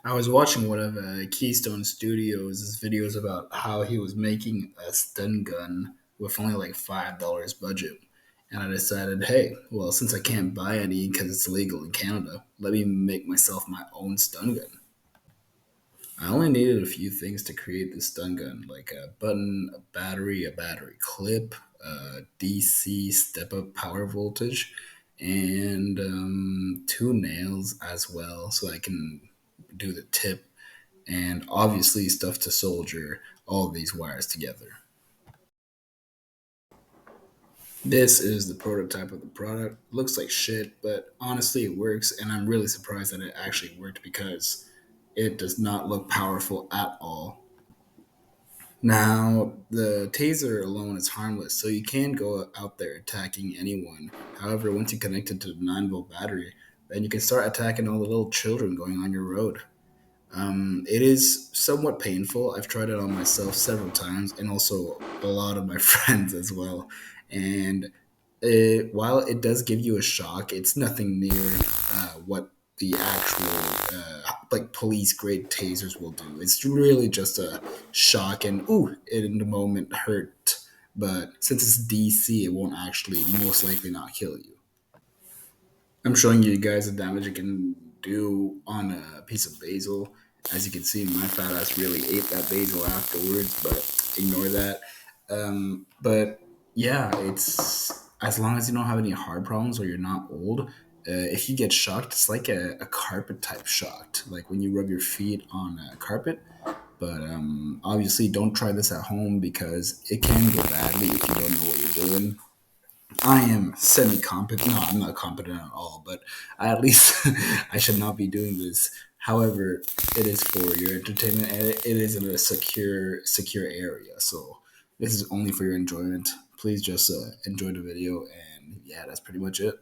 I was watching one of Keystone Studios' videos about how he was making a stun gun with only like $5 budget. And I decided, hey, well, since I can't buy any because it's illegal in Canada, let me make myself my own stun gun. I only needed a few things to create this stun gun, like a button, a battery clip, DC step up power voltage, and two nails as well, so I can do the tip, and obviously stuff to solder all of these wires together. This is the prototype of the product. Looks like shit, but honestly, it works, and I'm really surprised that it actually worked because it does not look powerful at all. Now, the taser alone is harmless, so you can go out there attacking anyone. However, once you connect it to the 9-volt battery, then you can start attacking all the little children going on your road. It is somewhat painful. I've tried it on myself several times, and also a lot of my friends as well. And while it does give you a shock, it's nothing near what the actual like police grade tasers will do. It's really just a shock and ooh, it in the moment hurt. But since it's DC, it won't actually most likely not kill you. I'm showing you guys the damage it can do on a piece of basil. As you can see, my fat ass really ate that basil afterwards, but ignore that. But yeah, it's as long as you don't have any heart problems or you're not old. If you get shocked, it's like a carpet type shocked, like when you rub your feet on a carpet. But obviously, don't try this at home because it can go badly if you don't know what you're doing. I am semi competent. No, I'm not competent at all, but at least I should not be doing this. However, it is for your entertainment and it is in a secure area. So this is only for your enjoyment. Please just enjoy the video, and yeah, that's pretty much it.